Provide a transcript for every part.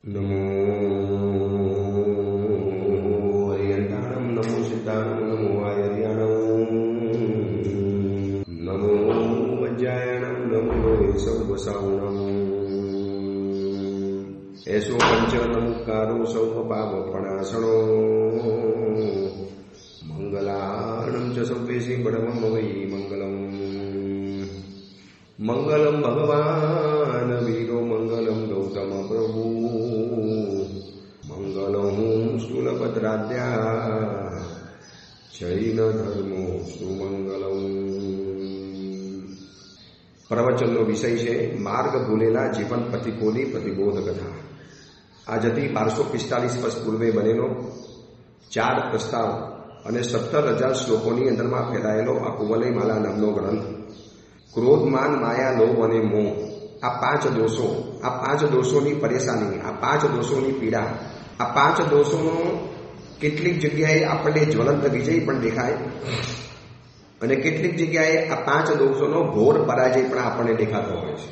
નમો હરિયંતાણમ નમો સિદ્ધાણમ નમો આયર્યાણમ નમો વજ્જાયણમ નમો સૌવસાવણમ એસો પંચનમુકારો સૌપાપણાસણો મંગલાણમ ચ સવ્યેસી પરમં વૈ મંગલમ મંગલમ ભગવાન વીરો મંગલમ ગૌતમ પ્રભુ મંગલમ સ્થૂલભદ્રાદ્યા જૈન ધર્મો સુમંગલમ. પ્રવચનનો વિષય છે માર્ગ ભૂલેલા જીવન પથિકોની પ્રતિબોધ કથા. આજથી 1245 વર્ષ પૂર્વે બનેલો 4 પ્રસ્તાવ અને 17,000 શ્લોકોની અંદરમાં ફેલાયેલો આ કુવલય માલા નામનો ગ્રંથ ક્રોધ, માન, માયા, લોભ અને મોહ, આ 5 દોષો, આ 5 દોષોની પરેશાની, આ 5 દોષોની પીડા, આ 5 દોષોનો કેટલીક જગ્યાએ આપણને જ્વલંત વિજય પણ દેખાય અને કેટલીક જગ્યાએ આ 5 દોષોનો ઘોર પરાજય પણ આપણને દેખાતો હોય છે.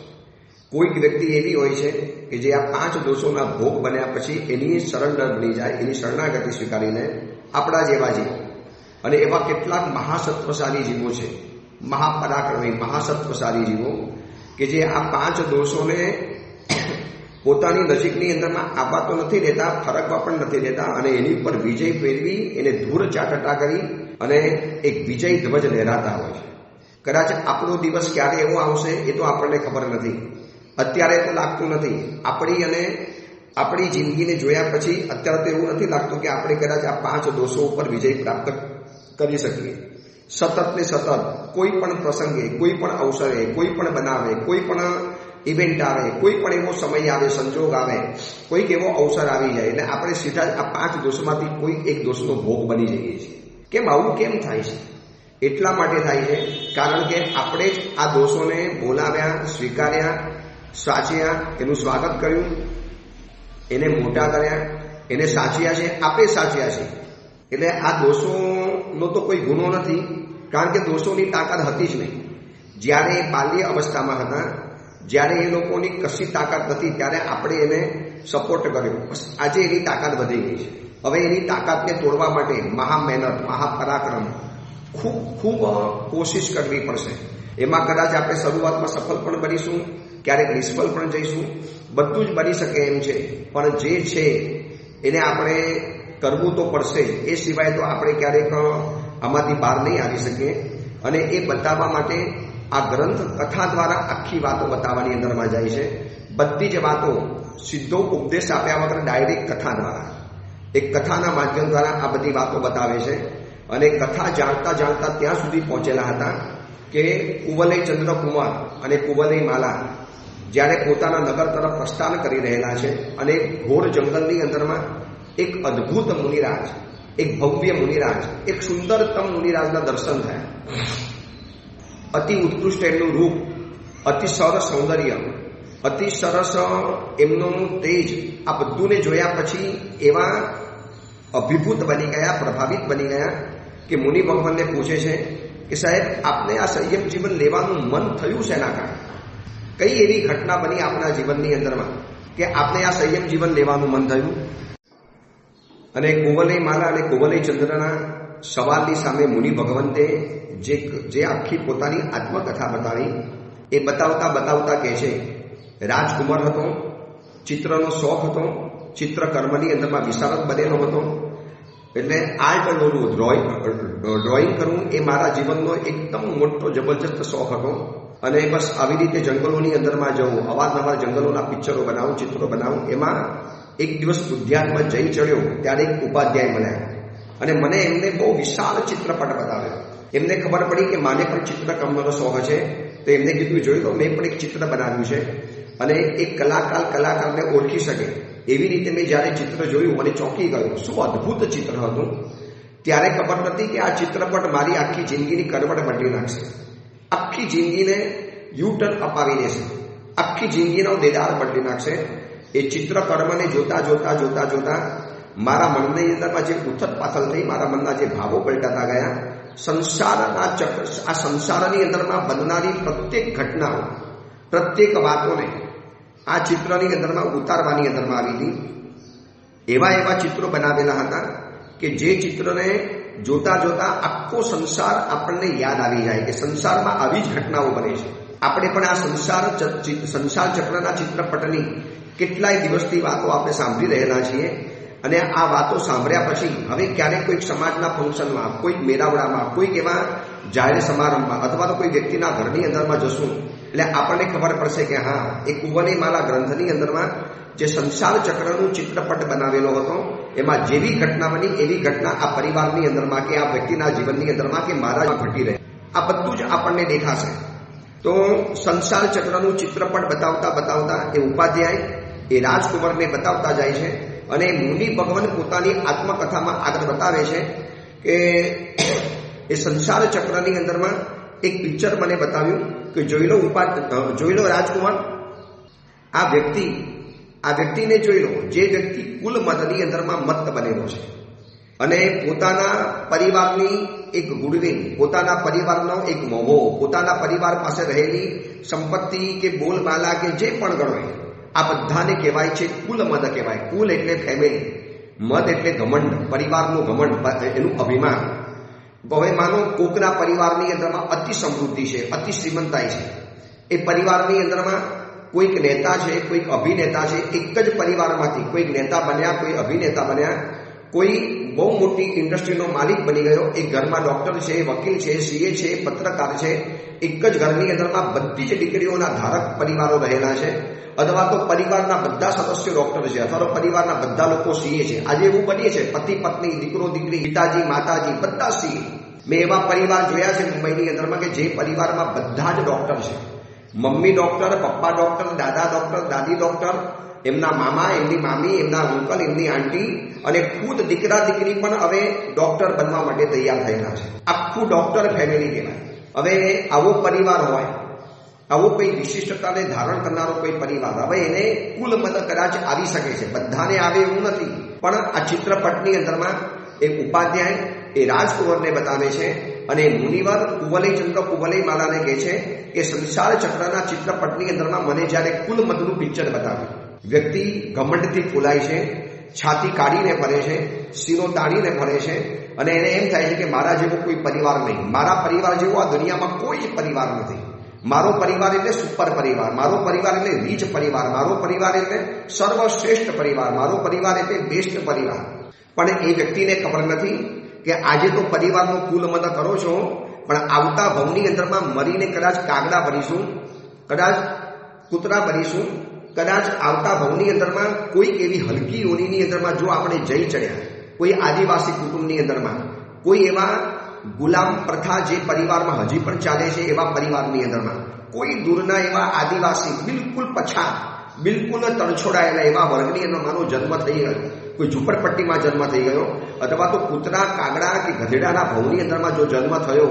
કોઈક વ્યક્તિ એવી હોય છે કે જે આ 5 દોષોના ભોગ બન્યા પછી એની સરેન્ડર બની જાય, એની શરણાગતિ સ્વીકારીને આપણા જેવા જીવો. અને એવા કેટલાક મહાસત્વશાળી જીવો છે, મહાપરાક્રમી મહાસત્વશાળી જીવો કે જે આ 5 દોષોને પોતાની નજીકની અંદરમાં આવવા તો નથી દેતા, ફરકવા પણ નથી દેતા અને એની ઉપર વિજય ફેરવી એને ધૂળ ચાટટા કરી અને એક વિજય ધ્વજ લહેરાતા હોય છે. કદાચ આપણો દિવસ ક્યારે એવો આવશે એ તો આપણને ખબર નથી, અત્યારે તો લાગતું નથી. આપણી જિંદગીને જોયા પછી અત્યારે તો એવું નથી લાગતું કે આપણે કદાચ આ 5 દોષો ઉપર વિજય પ્રાપ્ત કરી શકીએ. સતત ને સતત કોઈ પણ પ્રસંગે, કોઈ પણ અવસરે, કોઈ પણ બનાવે, કોઈ પણ ઇવેન્ટ આવે, કોઈ પણ એવો સમય આવે, સંજોગ આવે, કોઈક એવો અવસર આવી જાય એટલે આપણે સીધા જ આ 5 દોષમાંથી કોઈ એક દોષનો ભોગ બની જઈએ છીએ. કેમ આવું કેમ થાય છે? એટલા માટે થાય છે કારણ કે આપણે જ આ દોષોને બોલાવ્યા, સ્વીકાર્યા, સાચ્યા, એનું સ્વાગત કર્યું, એને મોટા કર્યા, એને સાચ્યા છે, આપણે સાચ્યા છે. એટલે આ દોષોનો તો કોઈ ગુનો નથી કારણ કે દોષોની તાકાત હતી જ નહીં. જ્યારે એ બાલ્ય અવસ્થામાં હતા, જ્યારે એ લોકોની કશી તાકાત નથી ત્યારે આપણે એને સપોર્ટ કર્યો. બસ આજે એની તાકાત વધી ગઈ છે. હવે એની તાકાતને તોડવા માટે મહામહેનત, મહાપરાક્રમ, ખૂબ કોશિશ કરવી પડશે. એમાં કદાચ આપણે શરૂઆતમાં સફળ પણ બનીશું, ક્યારેક નિષ્ફળ પણ જઈશું, બધું જ બની શકે એમ છે. પણ જે છે એને આપણે કરવું તો પડશે, એ સિવાય તો આપણે ક્યારેક આમાંથી બહાર નહીં આવી શકીએ. અને એ બતાવવા માટે આ ગ્રંથ કથા દ્વારા આખી વાતો બતાવવાની અંદરમાં જાય છે. બધી જ વાતો સીધો ઉપદેશ આપ્યા વગર ડાયરેક્ટ કથા દ્વારા, એક કથાના માધ્યમ દ્વારા આ બધી વાતો બતાવે છે. અને કથા જાણતા જાણતા ત્યાં સુધી પહોંચેલા હતા કે કુવલય ચંદ્રકુમાર અને કુવલય માલા જ્યારે પોતાના નગર તરફ પ્રસ્થાન કરી રહેલા છે અને ઘોર જંગલની અંદરમાં એક અદ્ભુત મુનિરાજ, એક ભવ્ય મુનિરાજ, એક સુંદરતમ મુનિરાજના દર્શન થયા. અતિ ઉત્કૃષ્ટ એમનું રૂપ, અતિ સરસ સૌંદર્ય, અતિ સરસ એમનું તેજ, આ બધુંને જોયા પછી એવા અભિભૂત બની ગયા, પ્રભાવિત બની ગયા કે મુનિ ભગવાનને પૂછે છે કે સાહેબ, આપને આ સંયમ જીવન લેવાનું મન થયું છે એના કારણે? કઈ એવી ઘટના બની આપણા જીવનની અંદરમાં કે આપને આ સંયમ જીવન લેવાનું મન થયું? અને કુવલય માલા અને કુવલય ચંદ્રના સવાલની સામે મુનિ ભગવંતે જે આખી પોતાની આત્મકથા બતાવી એ બતાવતા કહે છે, રાજકુમાર હતો, ચિત્રનો શોખ હતો, ચિત્રકર્મની અંદરમાં વિશારદ બનેલો હતો. એટલે આર્ટ દોરવું, ડ્રોઈંગ કરવું એ મારા જીવનનો એકદમ મોટો જબરજસ્ત શોખ હતો. અને બસ આવી રીતે જંગલોની અંદરમાં જવું, અવારનવાર જંગલોના પિક્ચરો બનાવું, ચિત્રો બનાવું. એમાં એક દિવસ ઉદ્યાનમાં જઈ ચડ્યો ત્યારે એક ઉપાધ્યાય મળ્યા અને મને એમને બહુ વિશાળ ચિત્રપટ બતાવ્યો. એમને ખબર પડી કે માને પણ ચિત્રકર્મનો શોખ છે, તો એમને કીધું જોયું તો મેં પણ એક ચિત્ર બનાવ્યું છે અને એક કલાકારને ઓળખી શકે એવી રીતે મેં જ્યારે ચિત્ર જોયું મને ચોંકી ગયું. શું અદ્ભુત ચિત્ર હતું! ત્યારે ખબર નથી કે આ ચિત્રપટ મારી આખી જિંદગીની કરવટ બદલી નાખશે, આખી જિંદગીને યુટર્ન અપાવી દેશે, આખી જિંદગીનો દેદાર બદલી નાખશે. એ ચિત્રકર્મને જોતા મારા મનની અંદરમાં જે ઉથલ પાથલ થઈ, મારા મનના જે ભાવો પલટાતા ગયા, આ સંસારની અંદરમાં બનનારી પ્રત્યેક ઘટનાઓ, પ્રત્યેક વાતોને આ ચિત્રની અંદરમાં ઉતારવાની અંદરમાં આવી હતી. એવા ચિત્રો બનાવેલા હતા કે જે ચિત્રને જોતા જોતા આખો સંસાર આપણને યાદ આવી જાય કે સંસારમાં આવી જ ઘટનાઓ બને છે. આપણે પણ આ સંસાર ચક્રના ચિત્રપટની કેટલાય દિવસથી વાતો આપણે સાંભળી રહેલા છીએ. અને આ વાતો સાંભળ્યા પછી હવે ક્યારેક કોઈક સમાજના ફંક્શનમાં, કોઈક મેળાવડામાં, કોઈક એવા જાહેર સમારંભમાં અથવા તો કોઈ વ્યક્તિના ઘરની અંદરમાં જશું એટલે આપણને ખબર પડશે કે હા, એ કુંવરમાલા ગ્રંથની અંદરમાં જે સંસાર ચક્રનું ચિત્રપટ બનાવેલો હતો એમાં જેવી ઘટના બની એવી ઘટના આ પરિવારની અંદરમાં કે આ વ્યક્તિના જીવનની અંદરમાં કે મારા ઘટી રહે, આ બધું જ આપણને દેખાશે. તો સંસાર ચક્રનું ચિત્રપટ બતાવતા એ ઉપાધ્યાય એ રાજકુમારને બતાવતા જાય છે. અને મુનિ ભગવાન પોતાની આત્મકથામાં આગળ બતાવે છે કે એ સંસાર ચક્રની અંદરમાં એક પિક્ચર મને બતાવ્યું કે જોઈ લો રાજકુમાર, આ વ્યક્તિને જોઈ લો, જે વ્યક્તિ કુલ મતની અંદરમાં મત બનેલો છે અને પોતાના પરિવારની એક ગુડવિલ, પોતાના પરિવારનો એક મોભો, પોતાના પરિવાર પાસે રહેલી સંપત્તિ કે બોલબાલા કે જે પણ ગણો આ બધાને કહેવાય છે કુલ મદ કહેવાય. કુલ એટલે ફેમિલી, મદ એટલે ઘમંડ, પરિવારનું ઘમંડ, એનું અભિમાન. હવે માનો કોકના પરિવારની અંદરમાં અતિ સમૃદ્ધિ છે, અતિ શ્રીમંતાઈ છે. એ પરિવારની અંદરમાં કોઈક નેતા છે, કોઈક અભિનેતા છે, એક જ પરિવારમાંથી કોઈક નેતા બન્યા, કોઈ અભિનેતા બન્યા, કોઈ બહુ મોટી ઇન્ડસ્ટ્રીનો માલિક બની ગયો. એક ઘરમાં ડોક્ટર છે, વકીલ છે, સીએ છે, પત્રકાર છે. એક જ ઘરની અંદરમાં બધી જ દીકરીઓના ધારક પરિવારો રહેલા છે. અથવા તો પરિવારના બધા સદસ્યો ડોક્ટર છે, અથવા તો પરિવારના બધા લોકો સીએ છે. આજે એવું બનીએ છે, પતિ પત્ની, દીકરો દીકરી, પિતાજી માતાજી બધા સીએ. મેં એવા પરિવાર જોયા છે મુંબઈની અંદરમાં કે જે પરિવારમાં બધા જ ડોક્ટર છે. મમ્મી ડોક્ટર, પપ્પા ડોક્ટર, દાદા ડોક્ટર, દાદી ડોક્ટર, એમના મામા, એમની મામી, એમના અંકલ, એમની આંટી અને ખુદ દીકરા દીકરી પણ હવે ડોક્ટર બનવા માટે તૈયાર થયેલા છે. આખું ડોક્ટર ફેમિલી કહેવાય. હવે આવો પરિવાર હોય, આવો કોઈ વિશિષ્ટતાને ધારણ કરનારો કોઈ પરિવાર, હવે એને કુલ મત કદાચ આવી શકે છે, બધાને આવે એવું નથી. પણ આ ચિત્રપટની અંદરમાં એક ઉપાધ્યાય એ રાજકુંવરને બતાવે છે અને મુનિવર કુવલયચંદ્ર કુવલયમાલાને કહે છે કે સંસાર ચક્રના ચિત્રપટની અંદરમાં મને જ્યારે કુલ મતનું પિક્ચર બતાવ્યું, વ્યક્તિ ઘમંડથી ફૂલાય છે, છાતી કાઢીને ફરે છે, સીનો તાણીને ફરે છે અને એને એમ થાય છે કે મારા જેવો કોઈ પરિવાર નહીં, મારા પરિવાર જેવો આ દુનિયામાં કોઈ જ પરિવાર નથી. મારો પરિવાર એટલે સુપર પરિવાર, મારો પરિવાર એટલે રીચ પરિવાર, મારો પરિવાર એટલે સર્વશ્રેષ્ઠ પરિવાર, મારો પરિવાર એટલે બેસ્ટ પરિવાર. પણ એ વ્યક્તિને ખબર નથી કે આજે તો પરિવારનો કુલ મત કરો છો, પણ આવતા ભવની અંદરમાં મરીને કદાચ કાગડા બનીશું, કદાચ કૂતરા બનીશું, કદાચ આવતા ભવની અંદરમાં કોઈક એવી હલકી યોનિની અંદરમાં જો આપણે જઈ ચડ્યા, કોઈ આદિવાસી કુટુંબની અંદરમાં, કોઈ એવા ગુલામ પ્રથા જે પરિવારમાં હજી પણ ચાલે છે એવા પરિવારની અંદરમાં, કોઈ દૂરના એવા આદિવાસી બિલકુલ પછાત, બિલકુલ તરછોડાયેલા એવા વર્ગની અંદર મારો જન્મ થઈ ગયો, કોઈ ઝૂંપડપટ્ટીમાં જન્મ થઈ ગયો, અથવા તો કૂતરા, કાગડા કે ગધેડાના ભવની અંદરમાં જો જન્મ થયો,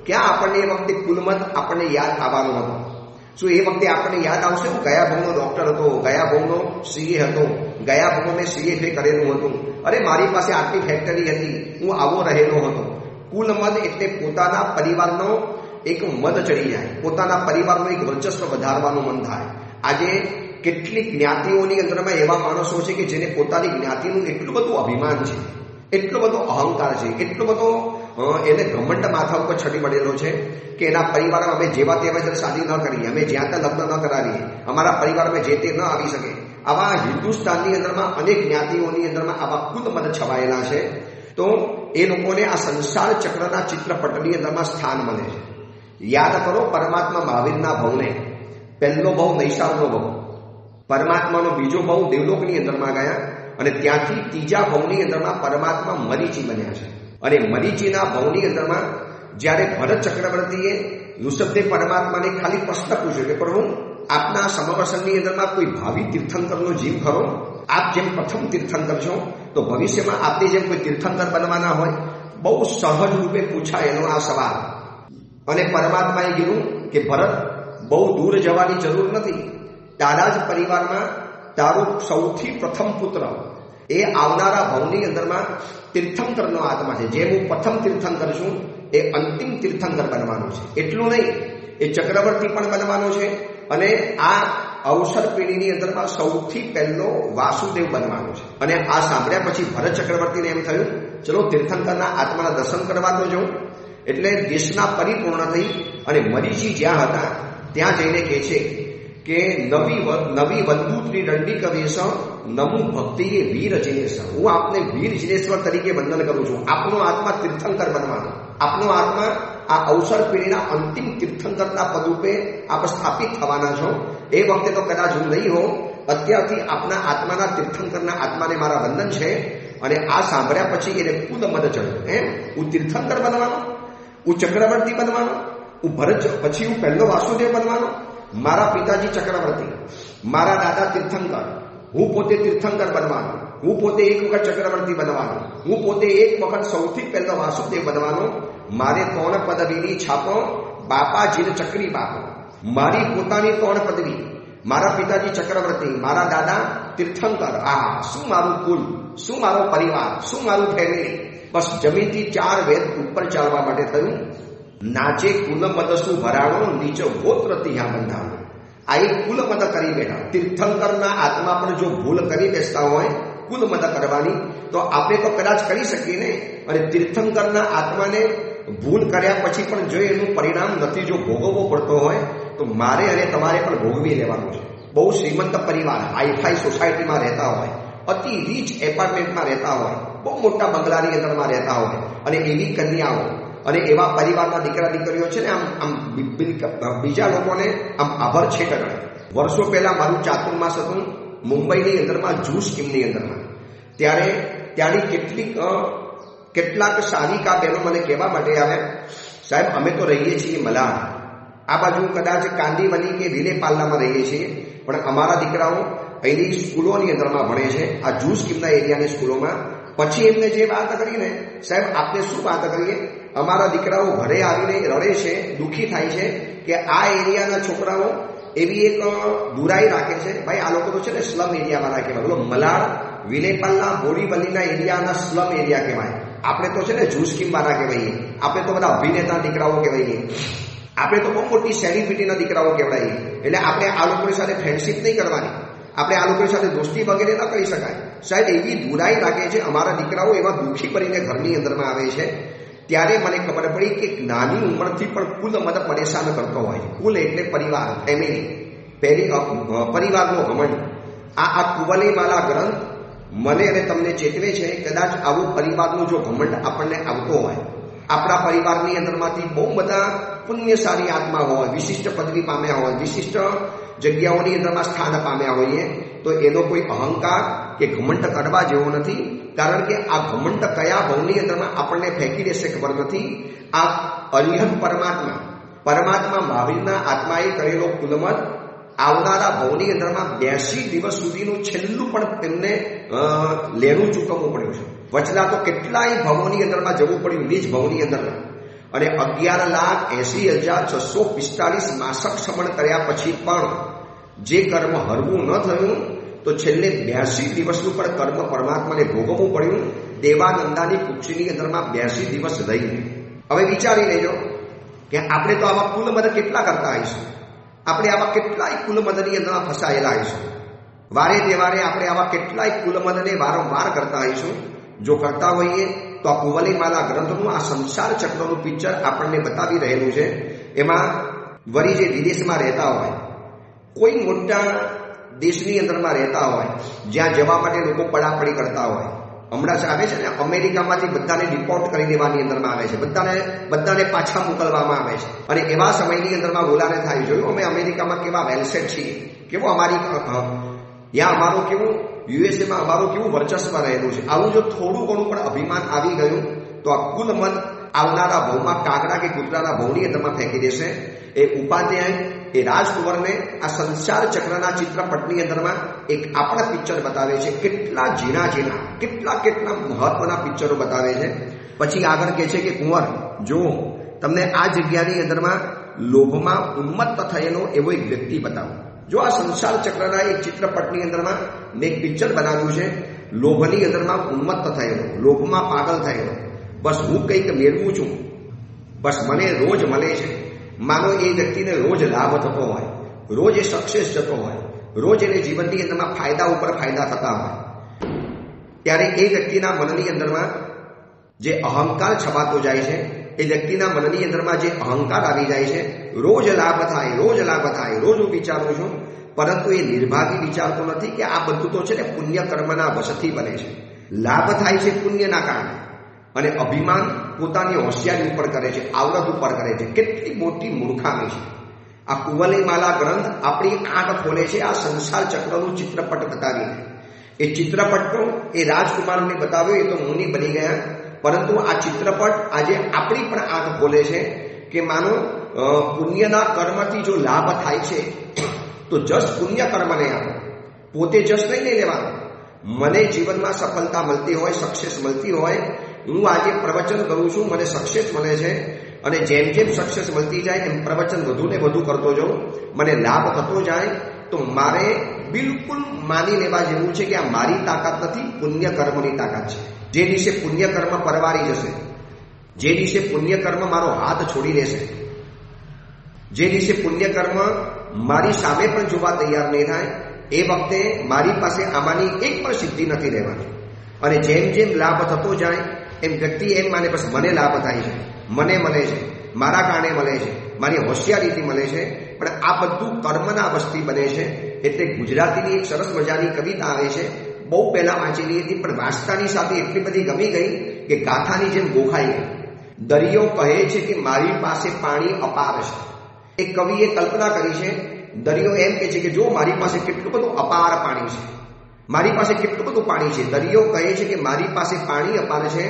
ક્યાં આપણને એ વખતે કુલમત આપણને યાદ આવવાનો હતો? શું એ વખતે આપણને યાદ આવશે હું ગયા ભવનો ડોક્ટર હતો, ગયા ભવનો સીએ હતો, ગયા ભવનો મેં સીએ કરેલું હતું, અરે મારી પાસે આટલી ફેક્ટરી હતી, હું આવો રહેલો હતો. કુલ મદ એટલે પોતાના પરિવારનો એક મદ ચડી જાય, પોતાના પરિવારનો એક વર્ચસ્વ વધારવાનું મન થાય. આજે કેટલીક જ્ઞાતિઓની અંદરમાં એવા માણસો છે કે જેને પોતાની જ્ઞાતિનું એટલું બધું અભિમાન છે, એટલો બધો અહંકાર છે, એટલો બધો એને ઘમંડ માથા ઉપર છડી પડેલો છે કે એના પરિવારમાં અમે જેવા તેવા શાદી ન કરીએ, અમે જ્યાં ત્યાં લગ્ન ન કરાવીએ, અમારા પરિવારમાં જે તે ન આવી શકે. આવા હિન્દુસ્તાનની અંદરમાં અનેક જ્ઞાતિઓની અંદરમાં આવા કુલ મદ છવાયેલા છે. તો એ લોકોને આ સંસાર ચક્રના ચિત્રપટની અંદરમાં સ્થાન મળે છે. યાદ કરો પરમાત્મા મહાવીરના ભવને, પહેલો ભવ નૈષાવનો ભવ, પરમાત્માનો બીજો ભવ દેવલોકની અંદરમાં ગયા અને ત્યાંથી ત્રીજા ભવની અંદરમાં પરમાત્મા મરીચી બન્યા છે. અને મરીચીના ભવની અંદરમાં જ્યારે ભરત ચક્રવર્તીએ ઋષભદેવ પરમાત્માને ખાલી પ્રશ્ન પૂછ્યો કે પ્રભુ આપના સમવસનની અંદરમાં કોઈ ભાવિ તીર્થંકરનો જીવ ખરો? આપ જેમ પ્રથમ તીર્થંકર છો તો ભવિષ્યમાં આપને જેમ કોઈ તીર્થંકર બનવાના હોય? બહુ સહજ રૂપે પૂછાય એનો આ સવાલ. અને પરમાત્માએ કીધું કે ભરત બહુ દૂર જવાની જરૂર નથી, તારા જ પરિવારમાં તારો સૌથી પ્રથમ પુત્ર એ આવનારા ભવની અંદરમાં તીર્થંકરનો આત્મા છે. જેમ હું પ્રથમ તીર્થંકર છું એ અંતિમ તીર્થંકર બનવાનો છે. એટલું નહીં, એ ચક્રવર્તી પણ બનવાનો છે અને આ અવસર પેઢીની અંદરમાં સૌથી પહેલો વાસુદેવ બનવાનો છે. અને આ સાંભળ્યા પછી ભરત ચક્રવર્તીને એમ થયું, ચલો તીર્થંકરના આત્માના દર્શન કરવા તો જવું. એટલે દેશના પરિપૂર્ણ થઈ અને મરીચી જ્યાં હતા ત્યાં જઈને કહે છે કે નવી વંદુત્રી દંડી કવેશ નમુ ભક્તિએ વીર જિનેશ. હું આપને વીર જિનેશ્વર તરીકે વંદન કરું છું. આપનો આત્મા તીર્થંકર બનવાનો, આપનો આત્મા આ અવસર પેઢીના અંતિમ તીર્થંકરના પદરૂપે આપ સ્થાપિત થવાના છો. એ વખતે તો કદાચ હું નહીં હોઉં. અત્યારથી આપના આત્માના તીર્થંકરના આત્માને મારા વંદન છે. અને આ સાંભળ્યા પછી એને કુલ મદ ચડ્યો. હું તીર્થંકર બનવાનો, હું ચક્રવર્તી બનવાનો, હું ભરત, પછી હું પહેલો વાસુદેવ બનવાનો. મારા પિતાજી ચક્રવર્તી, મારા દાદા તીર્થંકર, હું પોતે તીર્થંકર બનવાનો, હું પોતે એક વખત ચક્રવર્તી બનવાનો, હું પોતે એક વખત સૌથી પહેલો વાસુદેવ બનવાનો. મારે 3 પદવીની છાપો, બાપાજીને ચક્રી બાપો. મારી પોતાની 3 પદવી, મારા પિતાજી ચક્રવર્તી, મારા દાદા તીર્થંકર. શું મારું કુલ, શું મારો પરિવાર, શું મારું ફેમિલી. બસ જમીનથી 4 વેદ ઉપર ચાલવા માટે થયું. નાચે કુલ મદ શું ભરાણો, નીચે ગોત્ર ત્યાં બંધાણો. આ એક કુલ મદ કરી બેઠા. તીર્થંકરના આત્મા પણ જો ભૂલ કરી બેસતા હોય કુલ મદ કરવાની, તો આપણે તો કદાચ કરી શકીએ ને. અને તીર્થંકરના આત્માને ભૂલ કર્યા પછી પણ જો એનું પરિણામ નથી જો ભોગવવો પડતો હોય તો મારે અને તમારે પણ ભોગવી લેવાનું છે. બહુ શ્રીમંત પરિવાર, હાઈફાઈ સોસાયટીમાં રહેતા હોય, અતિ રીચ એપાર્ટમેન્ટમાં રહેતા હોય, બહુ મોટા બંગલાની અંદરમાં રહેતા હોય, અને એવી કન્યાઓ અને એવા પરિવારના દીકરા દીકરીઓ છે ને, આમ બીજા લોકોને આમ આભાર છે કરે. વર્ષો પહેલા મારું ચાતુર્માસ હતું મુંબઈની અંદરમાં જૂસ સ્કીમની અંદરમાં. ત્યારે ત્યાંની કેટલાક સારિકા બહેનો મને કહેવા માટે આવ્યા, સાહેબ અમે તો રહીએ છીએ મલાડ, આ બાજુ કદાચ કાંદીવલી કે વિલેપાલ્લામાં રહીએ છીએ, પણ અમારા દીકરાઓ અહીંની સ્કૂલોની અંદરમાં ભણે છે, આ જૂસ સ્કીમના એરિયાની સ્કૂલોમાં. પછી એમને જે વાત કરીને, સાહેબ આપને શું વાત કરીએ, અમારા દીકરાઓ ઘરે આવીને રડે છે, દુઃખી થાય છે કે આ એરિયાના છોકરાઓ એવી એક બુરાઈ રાખે છે. ભાઈ આ લોકો તો છે ને સ્લમ એરિયાવાળા કહેવાય. બોલો, મલાડ, વિલેપાલ્લા, બોરીવલીના એરિયાના સ્લમ એરિયા કહેવાય. આપણે તો છે ને જૂસ સ્કીમ વાળા કહેવાઈએ, આપણે તો બધા અભિનેતા દીકરાઓ કહેવાઈએ, આપણે તો બહુ મોટી સેલિબ્રિટીના દીકરાઓ કહેવાઈએ. એટલે આપણે આ લોકોની સાથે ફ્રેન્ડશીપ નહીં કરવાની, આપણે આ લોકોની સાથે દોસ્તી વગેરે ન કરી શકાય. સાહેબ એવી બુરાઈ રાખે છે, અમારા દીકરાઓ એવા દુઃખી પડીને ઘરની અંદરમાં આવે છે. ત્યારે મને ખબર પડી કે નાની ઉંમરથી પણ કુલ મદ પરેશાન કરતો હોય. કુલ એટલે પરિવાર, ફેમિલી, પરિવારનો ઘમંડ. આ કુવલેવાલા ગ્રંથ મને અને તમને ચેતવે છે, કદાચ આવું પરિવારનું જો ઘમંડ આપણને આવતો હોય, આપણા પરિવારની અંદરમાંથી બહુ બધા પુણ્યશાળી આત્મા હોય, વિશિષ્ટ પદવી પામ્યા હોય, વિશિષ્ટ જગ્યાઓની અંદરમાં સ્થાન પામ્યા હોઈએ, તો એનો કોઈ અહંકાર કે ઘમંડ કરવા જેવો નથી. કારણ કે આ ઘમંડ કયા ભવની અંદરમાં આપણને ફેંકી દેશે ખબર નથી. આ અરિહંત પરમાત્મા મહાવીરના આત્માએ કરેલો કુલમત આવનારા ભવની અંદરમાં 82 દિવસ સુધીનું છેલ્લું પણ તેમને લેણું ચૂકવવું પડ્યું છે. વચલા તો કેટલાય ભવોની અંદરમાં જવું પડ્યું, નિજ ભવની અંદરમાં. અને 11,80,645 માસક શ્રમણ કર્યા પછી પણ જે કર્મ હરવું ન થયું, તો છેલ્લે 82 દિવસનું પણ કર્મ પરમાત્માને ભોગવવું પડ્યું. દેવાનંદાની કુક્ષીની અંદરમાં 82 દિવસ રહીને. હવે વિચારી લેજો કે આપણે તો આવા કુલમદ કેટલા કરતા આવીશું, આપણે આવા કેટલાય કુલમદની અંદરમાં ફસાયેલા આવીશું. વારે તહેવારે આપણે આવા કેટલાય કુલમદને વારંવાર કરતા આવીશું. જો કરતા હોઈએ તો આ કુવલેમાલા ગ્રંથનું આ સંસાર ચક્રનું પિક્ચર આપણને બતાવી રહેલું છે. એમાં વળી જે વિદેશમાં રહેતા હોય, કોઈ મોટા દેશની અંદરમાં રહેતા હોય, જ્યાં જવા માટે લોકો પડાપડી કરતા હોય. હમણાં આવે છે ને, અમેરિકામાંથી બધાને ડિપોર્ટ કરી દેવાની અંદરમાં આવે છે, બધાને પાછા મોકલવામાં આવે છે. અને એવા સમયની અંદરમાં બોલાને થાય, જોયું અમે અમેરિકામાં કેવા વેલસેટ છીએ, કેવો અમારી ત્યાં અમારું કેવું, યુએસએમાં અમારું કેવું વર્ચસ્વ રહેલું છે. આવું જો થોડું ઘણું પણ અભિમાન આવી ગયું તો આ કુલ મન આવનારા ભવમાં કાગડા કે કૂતરાના ભવની અંદરમાં ફેંકી દેશે. એ ઉપાધ્યાય એ રાજકુંવરને આ સંસાર ચક્રના ચિત્રપટની અંદરમાં એક આપણા પિક્ચર બતાવે છે. કેટલા ઝીણા કેટલા મહત્વના પિક્ચરો બતાવે છે. પછી આગળ કહે છે કે કુંવર, જો તમને આ જગ્યાની અંદરમાં લોભમાં ઉન્મત્ત થયેલો એવો એક વ્યક્તિ બતાવો. જો આ સંસાર ચક્રના એક ચિત્રપટની અંદરમાં મેં એક પિક્ચર બનાવ્યું છે, લોભની અંદરમાં ઉન્મત્ત થયેલો, લોભમાં પાગલ થયેલો. બસ હું કંઈક મેળવું છું, બસ મને રોજ મળે છે. માનો એ વ્યક્તિને રોજ લાભ થતો હોય, રોજ એ સક્સેસ જતો હોય, રોજ એને જીવનની અંદરમાં ફાયદા ઉપર ફાયદા થતા હોય, ત્યારે એ વ્યક્તિના મનની અંદરમાં જે અહંકાર છવાતો જાય છે, એ વ્યક્તિના મનની અંદરમાં જે અહંકાર આવી જાય છે, રોજ લાભ થાય, રોજ લાભ થાય, રોજ હું વિચારું છું, પરંતુ એ નિર્ભાગી વિચારતો નથી કે આ બધું તો છે ને પુણ્ય કર્મના વશથી બને છે. લાભ થાય છે પુણ્યના કારણે, અને અભિમાન પોતાની હોશિયારી ઉપર કરે છે, આવડત ઉપર કરે છે. કેટલી મોટી મૂર્ખામી છે! આ કુવલયમાલા ગ્રંથ આપણી આંખ ખોલે છે આ સંસાર ચક્રનું ચિત્રપટ બતાવીને. એ ચિત્રપટનો એ રાજકુમારને બતાવ્યો, એ તો મુનિ બની ગયા, પરંતુ આ ચિત્રપટ આજે આપણી પણ આંખ ખોલે છે કે માનો પુણ્યના કર્મથી જો લાભ થાય છે તો જસ પુણ્ય કર્મને આપો, પોતે જસ નહીં લેવાનું. મને જીવનમાં સફળતા મળતી હોય, સક્સેસ મળતી હોય, હું આજે પ્રવચન કરું છું, મને સક્સેસ મળે છે, અને જેમ જેમ સક્સેસ મળતી જાય એમ પ્રવચન વધુ ને વધુ કરતો જાઉં, મને લાભ થતો જાય, તો મારે બિલકુલ માની લેવા જેવું છે કે આ મારી તાકાત નથી, પુણ્ય કર્મની તાકાત છે. જે દિવસે પુણ્ય કર્મ પરવારી જશે, જે દિવસે પુણ્ય કર્મ મારો હાથ છોડી દેશે, જે દિવસે પુણ્ય કર્મ મારી સામે પણ જોવા તૈયાર નહીં થાય, એ વખતે મારી પાસે આમાંની એક પણ સિદ્ધિ નથી રહેવાની. અને જેમ જેમ લાભ થતો જાય એમ વ્યક્તિ એમ માને બસ મને લાભ થાય છે, મને મળે છે, મારા કારણે મળે છે, મારી હોશિયારીથી મળે છે, પણ આ બધું કર્મના વશથી બને છે. એટલે ગુજરાતીની એક સરસ મજાની કવિતા આવે છે, બહુ પહેલા વાંચેલી હતી, પણ વાંચતાની સાથે એટલી બધી ગમી ગઈ કે ગાથાની જેમ ગોખાઈ ગઈ. દરિયો કહે છે કે મારી પાસે પાણી અપાર છે. એક કવિએ કલ્પના કરી છે, દરિયો એમ કહે છે કે જો મારી પાસે કેટલું બધું અપાર પાણી છે, મારી પાસે કેટલું બધું પાણી છે. દરિયો કહે છે કે મારી પાસે પાણી અપાર છે,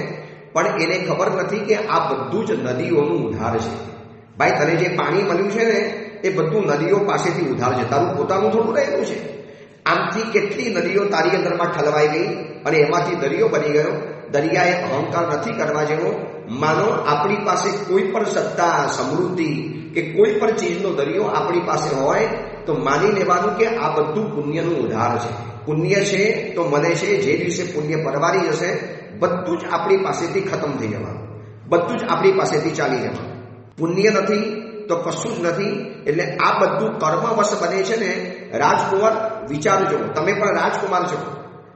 પણ એને ખબર નથી કે આ બધું જ નદીઓનું ઉધાર છે. ભાઈ, તને જે પાણી મળ્યું છે ને એ બધું નદીઓ પાસેથી ઉધાર છે, તારું પોતાનું થોડું રહેલું છે. આમથી કેટલી નદીઓ તારી અંદરમાં ઠલવાઈ ગઈ અને એમાંથી દરિયો બની ગયો. દરિયાએ અહંકાર નથી કરવા જેવો. માનો આપણી પાસે કોઈ પણ સત્તા, સમૃદ્ધિ કે કોઈ પણ ચીજનો દરિયો આપણી પાસે હોય તો માની લેવાનું કે આ બધું પુણ્યનું ઉધાર છે. પુણ્ય છે તો મળે છે. જે દિવસે પુણ્ય પરવારી જશે બધું જ આપણી પાસેથી ખતમ થઈ જવાનું, બધું જ આપણી પાસેથી ચાલી જવાનું. પુણ્ય નથી તો કશું જ નથી. એટલે આ બધું કર્મવશ બને છે ને. રાજકુમાર વિચારજો, તમે પણ રાજકુમાર છો,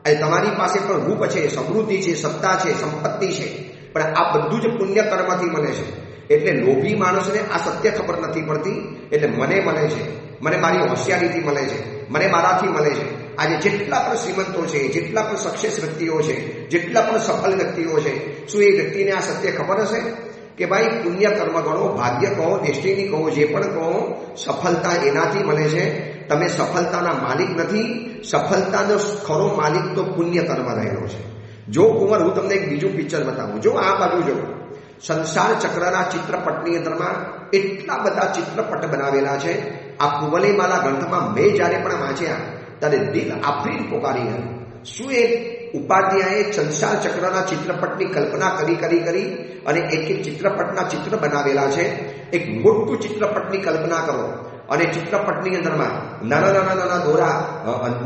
અને તમારી પાસે પણ રૂપ છે, સમૃદ્ધિ છે, સત્તા છે, સંપત્તિ છે, પણ આ બધું જ પુણ્ય કર્મથી મળે છે. એટલે લોભી માણસને આ સત્ય ખબર નથી પડતી. એટલે મને મળે છે, મને મારી હોશિયારીથી મળે છે, મને મારાથી મળે છે. આજે જેટલા પણ શ્રીમંતો છે, જેટલા પણ સક્સેસ વ્યક્તિઓ છે, જેટલા પણ સફળ વ્યક્તિઓ છે, શું એ વ્યક્તિને આ સત્ય ખબર હશે કે ભાઈ પુણ્ય કર્મ ગણો, ભાગ્ય કહો, ડેસ્ટિની કહો, જે પણ કહો, સફળતા એનાથી મળે છે. તમે સફળતાના માલિક નથી. સફળતાનો ખરો માલિક તો પુણ્ય કર્મ રહેલો છે. જો કુંવર, હું તમને એક બીજું પિક્ચર બતાવું. જો આ બાજુ જો, સંસાર ચક્રના ચિત્રપટની અંદરમાં એટલા બધા ચિત્રપટ બનાવેલા છે. આ કુવલયમાલા ગ્રંથમાં મેં જ્યારે પણ વાંચ્યા ત્યારે દિલ આફરીન પોકારી ગયું. શું એ ઉપાધ્યાયે સંસાર ચક્રના ચિત્રપટની કલ્પના કરી અને એક એક ચિત્રપટના ચિત્ર બનાવેલા છે. એક મોટું ચિત્રપટની કલ્પના કરો અને ચિત્રપટની અંદરમાં નાના દોરા,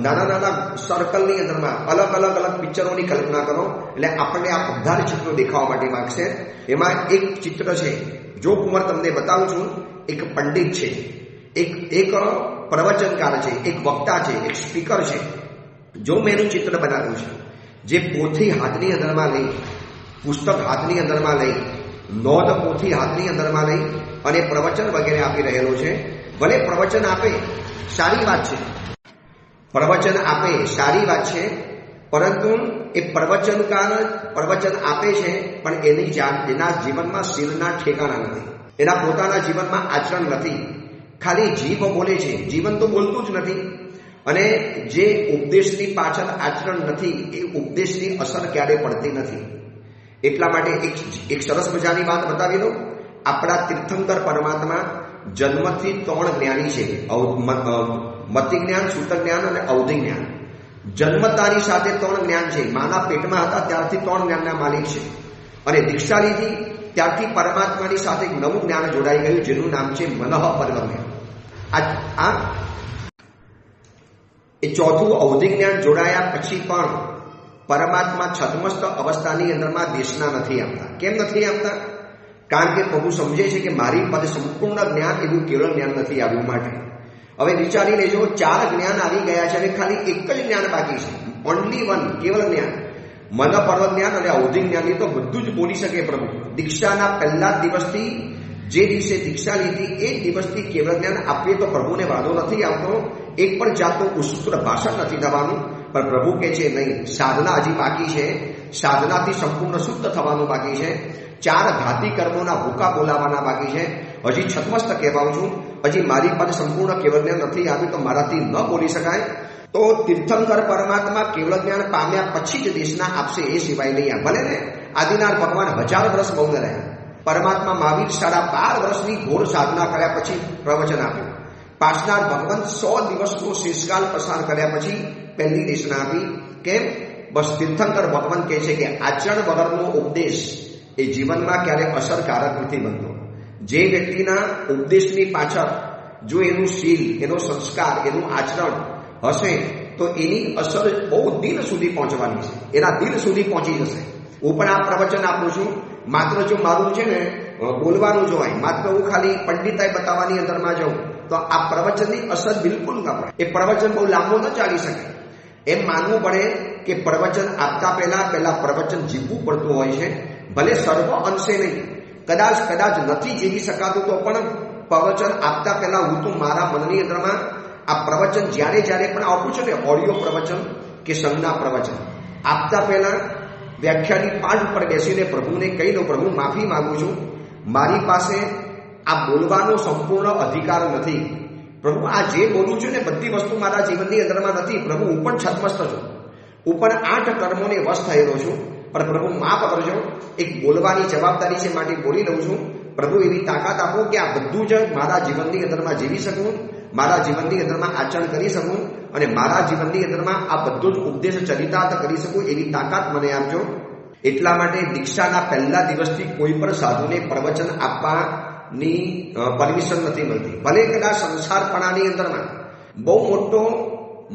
નાના સર્કલની અંદરમાં અલગ અલગ પિક્ચરોની કલ્પના કરો. એટલે આપણને આ ઉદ્ધાર ચિત્રો દેખાવા માટે માંગશે. એમાં એક ચિત્ર છે, જો કુંવર તમને બતાવું છું, એક પંડિત છે, એક પ્રવચનકાર છે, એક વક્તા છે, એક સ્પીકર છે. જો મેં એનું ચિત્ર બનાવ્યું છે, જે પોથી હાથની અંદરમાં લઈ, પુસ્તક હાથની અંદરમાં લઈ, નોંધ પોથી હાથની અંદરમાં લઈ અને પ્રવચન વગેરે આપી રહેલો છે. ભલે પ્રવચન આપે સારી વાત છે, પ્રવચન આપે સારી વાત છે, પરંતુ એ પ્રવચનકાર પ્રવચન આપે છે પણ એના જીવનમાં શીલના ઠેકાણા નથી, એના પોતાના જીવનમાં આચરણ નથી. ખાલી જીભ બોલે છે, જીવન તો બોલતું જ નથી. અને જે ઉપદેશની પાછળ આચરણ નથી, એ ઉપદેશની અસર ક્યારે પડતી નથી. એટલા માટે એક સરસ મજાની વાત બતાવી દો. આપણા તીર્થંકર પરમાત્મા જન્મથી 3 જ્ઞાની છે, મતિ જ્ઞાન, સૂત્ર જ્ઞાન અને અવધિ જ્ઞાન. જન્મતાની સાથે 3 જ્ઞાન છે. માના પેટમાં હતા ત્યારથી 3 જ્ઞાનના માલિક છે. અને દીક્ષા લીધી ત્યારથી પરમાત્માની સાથે એક નવું જ્ઞાન જોડાઈ ગયું, જેનું નામ છે મનઃ પરમ જ્ઞાન. એ ચોથું અવધિ જ્ઞાન જોડાયા પછી પણ પરમાત્મા છદ્મસ્ત અવસ્થાની અંદરમાં દેશના નથી આપતા. કેમ નથી આપતા? કારણ કે પ્રભુ સમજે છે કે મારી પાસે સંપૂર્ણ જ્ઞાન એવું કેવળ જ્ઞાન નથી આવ્યું માટે. હવે વિચારી લેજો, 4 જ્ઞાન આવી ગયા છે અને ખાલી એક જ જ્ઞાન બાકી છે, ઓનલી વન, કેવલ જ્ઞાન, મન પર્વ જ્ઞાન અને ઔધિક જ્ઞાન. તો બધું જ બોલી શકે પ્રભુ. દીક્ષાના પહેલા દિવસથી, જે દિવસે દીક્ષા લીધી એ દિવસથી કેવલ જ્ઞાન આપીએ તો પ્રભુને વાંધો નથી આવતો, એક પણ જાતનું ઉત્સુક ભાષણ નથી થવાનું. પણ પ્રભુ કહે છે નહીં, સાધના હજી બાકી છે, સાધનાથી સંપૂર્ણ શુદ્ધ થવાનું બાકી છે, 4 ઘાતી કર્મોના ભૂકા બોલાવાના બાકી છે, હજી છત્મસ્ત કહેવાઉં છું, હજી મારી પાસે સંપૂર્ણ કેવલ જ્ઞાન નથી આવ્યું તો મારાથી ન બોલી શકાય. તો તીર્થંકર પરમાત્મા કેવલ જ્ઞાન પામ્યા પછી જ દેશના આપશે, એ સિવાય નહીં. ભલે ને આદિનાથ ભગવાન 1000 વર્ષ બહુ ન રહ્યા, પરમાત્મા મહાવીર 12.5 વર્ષની ઘોર સાધના કર્યા પછી પ્રવચન આપ્યું. પાછનાર ભગવાન 100 દિવસનો શીશકાલ પસાર કર્યા પછી પહેલી દેશના આપી. કેમ? બસ તીર્થંકર ભગવાન કહે છે કે આચરણ વગરનો ઉપદેશ એ જીવનમાં ક્યારેય અસરકારક નથી બનતો. જે વ્યક્તિના ઉપદેશની પાછળ જો એનું શીલ, એનો સંસ્કાર, એનું આચરણ હશે તો એની અસર બહુ દિલ સુધી પહોંચવાની છે, એના દિલ સુધી પહોંચી જશે. હું પણ આ પ્રવચન આપું છું, માત્ર જો મારું છે ને બોલવાનું જો હોય, માત્ર હું ખાલી પંડિતાઈ બતાવવાની અંદરમાં જાઉં તો આ પ્રવચનની અસર બિલકુલ ન પડે. એ પ્રવચન બહુ લાંબો ન ચાલી શકે. એમ માનવું પડે કે પ્રવચન આપતા પહેલા પ્રવચન જીવવું પડતું હોય છે. ભલે સર્વ અંશે નહીં, કદાચ નથી જીવી શકાતું તો પણ પ્રવચન આપતા પહેલા હું તો મારા મનની અંદરમાં આ પ્રવચન જ્યારે પણ આપું છું ને, ઓડિયો પ્રવચન કે સંજ્ઞા પ્રવચન આપતા પહેલા વ્યાખ્યાની પાઠ ઉપર બેસીને પ્રભુને કહી દો, પ્રભુ માફી માંગુ છું, મારી પાસે આ બોલવાનો સંપૂર્ણ અધિકાર નથી. પ્રભુ આ જે બોલું છું ને બધી વસ્તુ મારા જીવનની અંદરમાં નથી. પ્રભુ હું પણ છદ્મસ્ત છું, હું પણ 8 કર્મોને વશ થયેલો છું, પણ પ્રભુ માફ કરજો, એક બોલવાની જવાબદારી છે માટે બોલી લઉં છું. પ્રભુ એવી તાકાત આપો કે આ બધું જ મારા જીવનની અંદરમાં જીવી શકું, મારા જીવનની અંદરમાં આચરણ કરી શકું અને મારા જીવનની અંદરમાં આ બધું જ ઉપદેશ ચરિતાર્થ કરી શકું, એવી તાકાત મને આપજો. એટલા માટે દીક્ષાના પહેલા દિવસથી કોઈ પણ સાધુને પ્રવચન આપવાની પરમિશન નથી મળતી. ભલે કદાચ સંસારપણાની અંદરમાં બહુ મોટો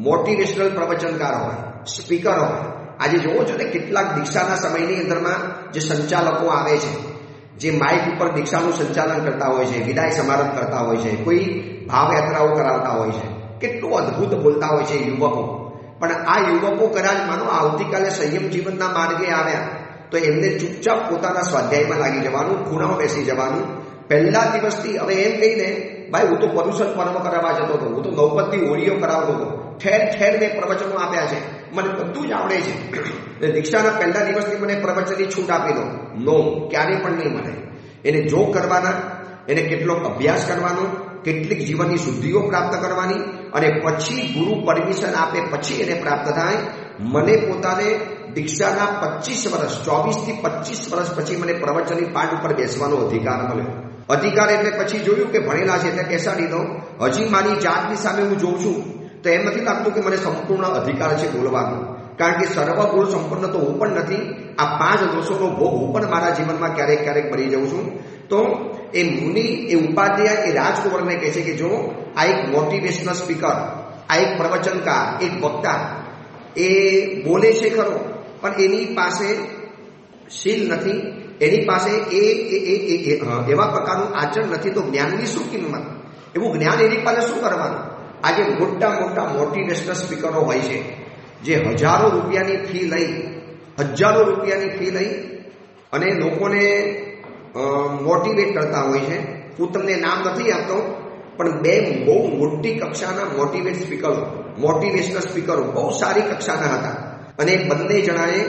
મોટિવેશનલ પ્રવચનકાર હોય, સ્પીકર હોય. આજે જોવો છો ને કેટલાક દીક્ષાના સમયની અંદરમાં જે સંચાલકો આવે છે, જે માઇક ઉપર દીક્ષાનું સંચાલન કરતા હોય છે, વિદાય સમારંભ કરતા હોય છે, કોઈ ભાવયાત્રાઓ કરાવતા હોય છે, કેટલું અદ્ભુત બોલતા હોય છે યુવકો. પણ આ યુવકો કદાચ માનો આવતીકાલે સંયમ જીવનના માર્ગે આવ્યા તો એમને ચૂપચાપ પોતાના સ્વાધ્યાયમાં લાગી જવાનું, ખૂણામાં બેસી જવાનું. પહેલા દિવસથી હવે એમ કહીને, ભાઈ હું તો પરુષદ પર્વ કરાવવા જતો હતો, હું તો નવપદની હોળીઓ કરાવતો હતો, ઠેર મેં પ્રવચનો આપ્યા છે, મને બધું જ આવડે છે, દીક્ષાના પહેલા દિવસથી મને પ્રવચનની છૂટ આપી દો. નો, ક્યારેય પણ નહીં મળે. એને જો કરવાના, એને કેટલોક અભ્યાસ કરવાનો, કેટલીક જીવનની શુદ્ધિઓ પ્રાપ્ત કરવાની અને પછી ગુરુ પરમિશન આપે પછી એને પ્રાપ્ત થાય. મને પોતાને દીક્ષાના 25 વર્ષ, 24 થી 25 વર્ષ પછી મને પ્રવચનની પાઠ ઉપર બેસવાનો અધિકાર મળ્યો. અધિકાર એટલે પછી જોયું કે ભણેલા છે એટલે બેસાડી દો. હજી મારી જાતની સામે હું જોઉં છું તો એમ નથી લાગતું કે મને સંપૂર્ણ અધિકાર છે બોલવાનો, કારણ કે સર્વગુણ સંપન્ન તો હું પણ નથી. આ 5 દોષોનો ભોગ હું પણ મારા જીવનમાં ક્યારેક બની જાઉં છું. તો એ મુનિ, એ ઉપાધ્યાય, એ રાજકુંવરને કહે છે કે જો આ એક મોટિવેશનલ સ્પીકર, આ એક પ્રવચનકાર, એક વક્તા, એ બોલે છે ખરો પણ એની પાસે શીલ નથી, એની પાસે એવા પ્રકારનું આચરણ નથી, તો જ્ઞાનની શું કિંમત? એવું જ્ઞાન એની પાસે શું કરવાનું? આજે મોટા મોટિવેશનલ સ્પીકરો હોય છે જે હજારો રૂપિયાની ફી લઈ અને લોકોને મોટિવેટ કરતા હોય છે. હું તમને નામ નથી આપતો, પણ 2 બહુ મોટી કક્ષાના મોટિવેશનલ સ્પીકરો બહુ સારી કક્ષાના હતા અને બંને જણાએ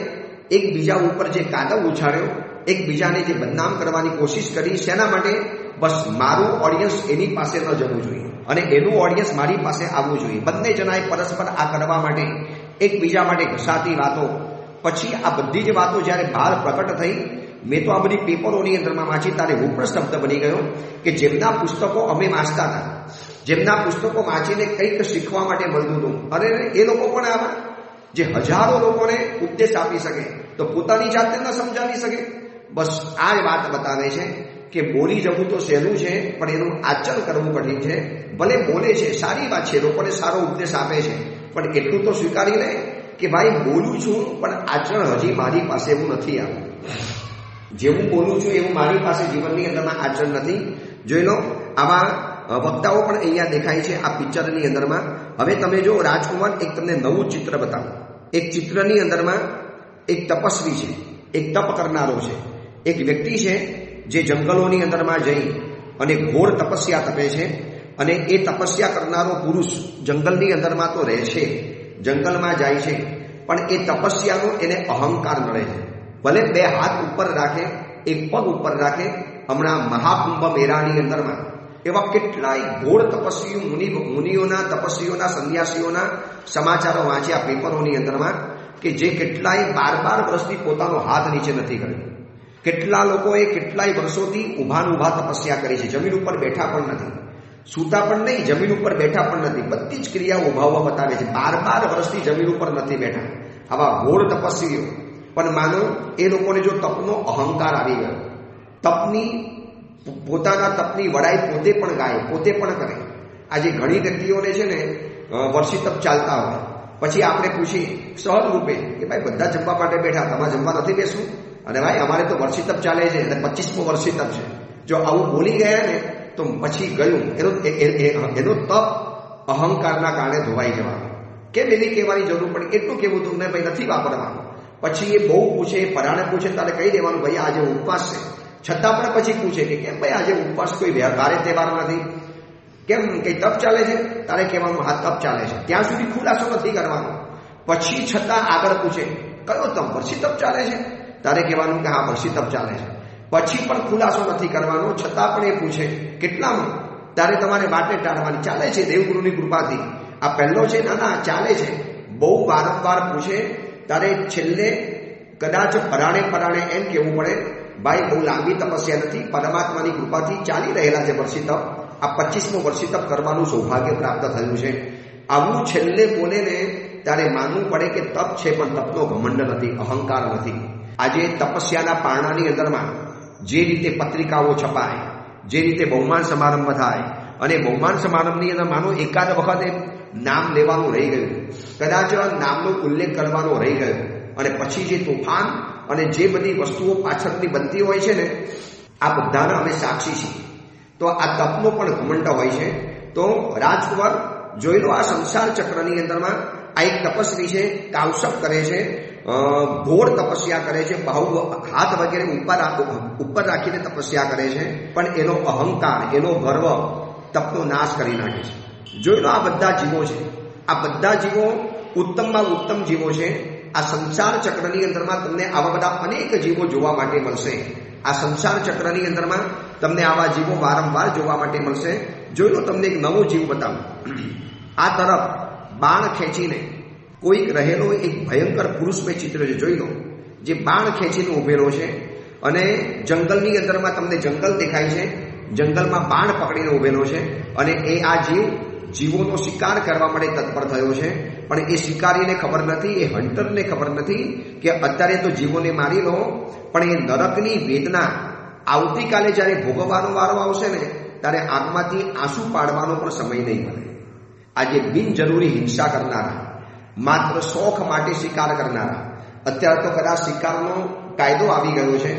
એકબીજા ઉપર જે કાદવ ઉછાળ્યો, એકબીજાને જે બદનામ કરવાની કોશિશ કરી. શેના માટે? બસ મારું ઓડિયન્સ એની પાસે ન જવું જોઈએ અને એનું ઓડિયન્સ મારી પાસે આવવું જોઈએ. બંને જણાએ પરસ્પર આ કરવા માટે એકબીજા માટે ઘસાતી વાતો. પછી આ બધી જ વાતો જ્યારે બહાર પ્રકટ થઈ, મેં તો આ બધી પેપરોની અંદરમાં વાંચી, ત્યારે હું પણ શબ્દ બની ગયો કે જેમના પુસ્તકો અમે વાંચતા હતા, જેમના પુસ્તકો વાંચીને કંઈક શીખવા માટે મળતું હતું, અરે એ લોકો પણ આવા જે હજારો લોકોને ઉપદેશ આપી શકે તો પોતાની જાતને ન સમજાવી શકે. બસ આ જ વાત બતાવે છે કે બોલી જવું તો સહેલું છે પણ એનું આચરણ કરવું કઠિન છે. ભલે બોલે છે, સારી વાત છે, લોકોને સારો ઉપદેશ આપે છે, પણ એટલું તો સ્વીકારી લે કે ભાઈ બોલું છું પણ આચરણ હજી મારી પાસે એવું નથી આવ્યું. જેવું બોલું છું એવું મારી પાસે જીવનની અંદરમાં આચરણ નથી. જોઈ લો, આવા વક્તાઓ પણ અહીંયા દેખાય છે આ પિક્ચરની અંદરમાં. હવે તમે જો રાજકુમાર, એક તમને નવું ચિત્ર બતાવો. એક ચિત્રની અંદરમાં એક તપસ્વી છે, એક તપ કરનારો છે, એક વ્યક્તિ છે જે જંગલોની અંદરમાં જઈ અને ઘોર તપસ્યા તપે છે. અને એ તપસ્યા કરનારો પુરુષ જંગલની અંદરમાં તો રહે છે, જંગલમાં જાય છે, પણ એ તપસ્યાનો એને અહંકાર નડે છે. ભલે 2 હાથ ઉપર રાખે, એક પગ ઉપર રાખે. હમણાં મહાકુંભ મેળાની અંદરમાં એવા કેટલાય ઘોર તપસ્વીઓ, મુનિઓના, તપસ્વીઓના, સંન્યાસીઓના સમાચારો વાંચ્યા પેપરોની અંદરમાં કે જે કેટલાય 12 વર્ષથી પોતાનો હાથ નીચે નથી કર્યો. કેટલા લોકોએ કેટલાય વર્ષોથી ઊભા તપસ્યા કરી છે, જમીન ઉપર બેઠા પણ નથી, સૂતા પણ નહીં, જમીન ઉપર બેઠા પણ નથી, બધી જ ક્રિયાઓ ઊભા બતાવે છે. 12 વર્ષથી જમીન ઉપર નથી બેઠા આવા ઘોર તપસ્વીઓ. પણ માનો એ લોકોને જો તપનો અહંકાર આવી ગયો, પોતાના તપની વડાઈ પોતે પણ ગાય, પોતે પણ કરે. આજે ઘણી વ્યક્તિઓને છે ને વર્ષી તપ ચાલતા હોય, પછી આપણે પૂછીએ સહજ રૂપે કે ભાઈ બધા જમવા માટે બેઠા, તમારે જમવા નથી બેસવું? અને ભાઈ અમારે તો વર્ષી તપ ચાલે છે, અને 25મો વર્ષી તપ છે. જો આવું બોલી ગયા ને તો પછી ગયું એનો તપ અહંકારના કારણે ધોવાઈ જવાનું. કેમ એની કહેવાની જરૂર પડી? એટલું કેવું તું ને ભાઈ નથી વાપરવાનું. પછી એ બહુ પૂછે, પરાણે પૂછે, તારે કહી દેવાનું ભાઈ આજે ઉપવાસ છે. છતાં પણ પછી પૂછે કે કેમ ભાઈ આજે ઉપવાસ, કોઈ ભારે તહેવાર નથી, કેમ કઈ તપ ચાલે છે? તારે કહેવાનું હા તપ ચાલે છે. ત્યાં સુધી ખુલાસો નથી કરવાનો. પછી છતાં આગળ પૂછે કયો તપ? વર્ષી તપ ચાલે છે? તારે કહેવાનું કે હા વર્ષી તપ ચાલે છે. પછી પણ ખુલાસો નથી કરવાનો, છતાં પણ એ પૂછે કેટલામાં? તારે તમારે વાટે ટાળવાની. ચાલે છે દેવગુરુની કૃપાથી. આ પહેલો છે, ના ચાલે છે. બહુ વારંવાર પૂછે તારે છેલ્લે કદાચ પરાણે એમ કહેવું પડે ભાઈ બહુ લાંબી તપસ્યા નથી, પરમાત્માની કૃપાથી ચાલી રહેલા છે વર્ષી તપ. આ 25મો વર્ષી તપ કરવાનું સૌભાગ્ય પ્રાપ્ત થયું છે. આવું છેલ્લે બોલે ને ત્યારે માનવું પડે કે તપ છે, પણ તપનો ઘમંડ નથી, અહંકાર નથી. આજે તપસ્યાના પારણાની અંદરમાં જે રીતે પત્રિકાઓ છપાય, જે રીતે બહુમાન સમારંભ થાય, અને બહુમાન સમારંભની અંદર માનો એકાદ વખતે નામ લેવાનું રહી ગયું, કદાચ નામનો ઉલ્લેખ કરવાનો રહી ગયો, અને પછી જે તોફાન અને જે બધી વસ્તુઓ પાછળની બનતી હોય છે ને, આ બધાના અમે સાક્ષી છીએ. તો આ તપનો પણ ઘમંડ હોય છે. તો રાજકુમાર જોઈ લો, આ સંસાર ચક્રની અંદરમાં આ એક તપસ્વી છે, કાવસપ કરે છે, ઘોર તપસ્યા કરે છે, હાથ વગેરે ઉપર રાખીને તપસ્યા કરે છે, પણ એનો અહંકાર, એનો ગર્વ તપનો નાશ કરી નાખે છે. જોઈ લો, આ બધા જીવો છે, આ બધા જીવો ઉત્તમમાં ઉત્તમ જીવો છે. આ સંસાર ચક્રની અંદરમાં તમને આવા બધા અનેક જીવો જોવા માટે મળશે. આ સંસાર ચક્રની અંદરમાં તમને આવા જીવો વારંવાર જોવા માટે મળશે. જોઈ લો, તમને એક નવો જીવ બતાવું. આ તરફ બાણ ખેંચીને કોઈક રહેલો એક ભયંકર પુરુષમય ચિત્ર છે. જોઈ લો, જે બાણ ખેંચીને ઉભેલો છે, અને જંગલની અંદરમાં તમને જંગલ દેખાય છે, જંગલમાં બાણ પકડીને ઉભેલો છે, અને એ આ જીવોનો શિકાર કરવા માટે તત્પર થયો છે. પણ એ શિકારીને ખબર નથી, એ હન્ટરને ખબર નથી કે અત્યારે તો જીવોને મારી લો, પણ એ નરકની વેદના આવતીકાલે જ્યારે ભોગવવાનો વારો આવશે ને, ત્યારે આંખમાંથી આંસુ પાડવાનો પણ સમય નહીં મળે. આજે બિનજરૂરી હિંસા કરનારા, માત્ર શોખ માટે શિકાર કરનારા, અત્યારે તો કદાચ શિકારનો કાયદો આવી ગયો છે,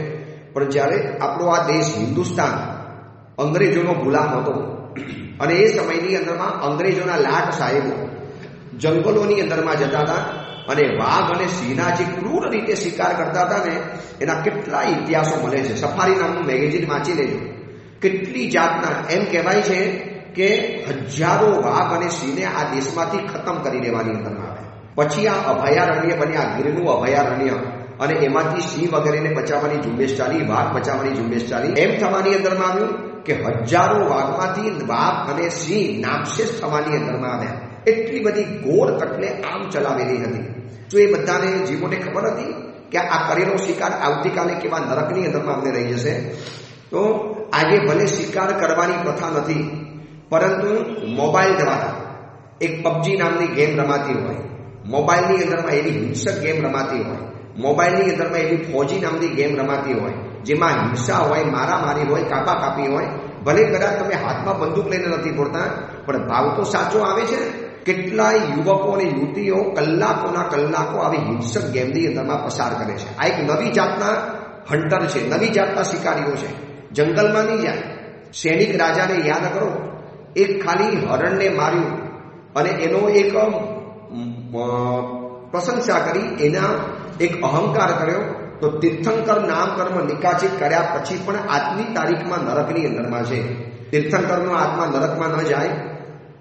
પણ જ્યારે આપણો આ દેશ હિન્દુસ્તાન અંગ્રેજોનો ગુલામ હતો, અને એ સમયની અંદરમાં અંગ્રેજોના લાટ સાહેબો જંગલોની અંદરમાં જતા હતા, અને વાઘ અને સિંહના જે ક્રૂર રીતે શિકાર કરતા હતા ને, એના કેટલા ઇતિહાસો મળે છે. સફારી નામનું મેગેઝિન વાંચી લેજો. કેટલી જાતના, એમ કહેવાય છે કે હજારો વાઘ અને સિંહને આ દેશમાંથી ખતમ કરી દેવાની અંદરમાં આવે. પછી આ અભયારણ્ય બન્યા, ગીરનું અભયારણ્ય, અને એમાંથી સિંહ વગેરેને બચાવવાની ઝુંબેશ ચાલી, વાઘ બચાવવાની ઝુંબેશ ચાલી. એમ થવાની અંદરમાં આવ્યું કે હજારો વાઘમાંથી વાઘ અને સિંહ નામશેષ થવાની અંદરમાં આવ્યા. એટલી બધી ઘોર કટલે આમ ચલાવેલી હતી. જો એ બધાને જીવોને ખબર હતી કે આ કરેલો શિકાર આવતીકાલે કેવા નરકની અંદરમાં અમને રહી જશે. તો આજે ભલે શિકાર કરવાની પ્રથા નથી, પરંતુ મોબાઈલ દ્વારા એક પબજી નામની ગેમ રમાતી હોય, મોબાઈલની અંદરમાં એવી હિંસક ગેમ રમાતી હોય, મોબાઈલની અંદરમાં એવી ફોજી નામની ગેમ રમાતી હોય, જેમાં હિંસા હોય, મારામારી હોય, કાપી હોય. ભલે કદાચ તમે હાથમાં બંદૂક લઈને નથી ફોડતા, પણ ભાવ તો સાચો આવે છે ને. કેટલાય યુવકો અને યુવતીઓ કલાકોના કલાકો આવી હિંસક ગેમની અંદરમાં પસાર કરે છે. આ એક નવી જાતના હન્ટર છે, નવી જાતના શિકારીઓ છે. જંગલમાં નહીં જાય. સૈનિક રાજાને યાદ કરો, એક ખાલી હરણને માર્યું અને એનો એક પ્રશંસા કરી, એના એક અહંકાર કર્યો, તો તીર્થંકર નામ કર્મ નિકાચિત કર્યા પછી પણ આજની તારીખમાં નરકની અંદરમાં છે. તીર્થંકરનો આત્મા નરકમાં ન જાય,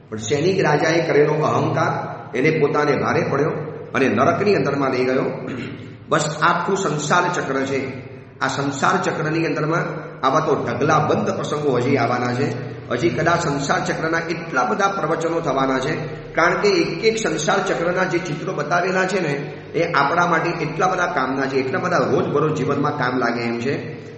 પણ સૈનિક રાજાએ કરેલો અહંકાર એને પોતાને ભારે પડ્યો અને નરકની અંદરમાં લઈ ગયો. બસ આખું સંસાર ચક્ર છે. આ સંસાર ચક્રની અંદરમાં આવા તો ઢગલાબંધ પ્રસંગો હજી આવવાના છે. હજી કદાચ સંસાર ચક્રના એટલા બધા પ્રવચનો થવાના છે, કારણ કે એક એક સંસાર ચક્રના જે ચિત્રો બતાવેલા છે ને, એ આપણા માટે એટલા બધા કામના છે, એટલા બધા રોજબરોજ જીવનમાં કામ લાગે એમ છે.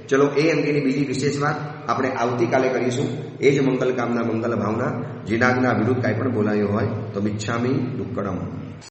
ચલો, એ અંગેની બીજી વિશેષ વાત આપણે આવતીકાલે કરીશું. એ જ મંગલ કામના, મંગલ ભાવના. જીનાગના વિરુદ્ધ કાંઈ પણ બોલાયો હોય તો મિચ્છામી દુક્કડમ.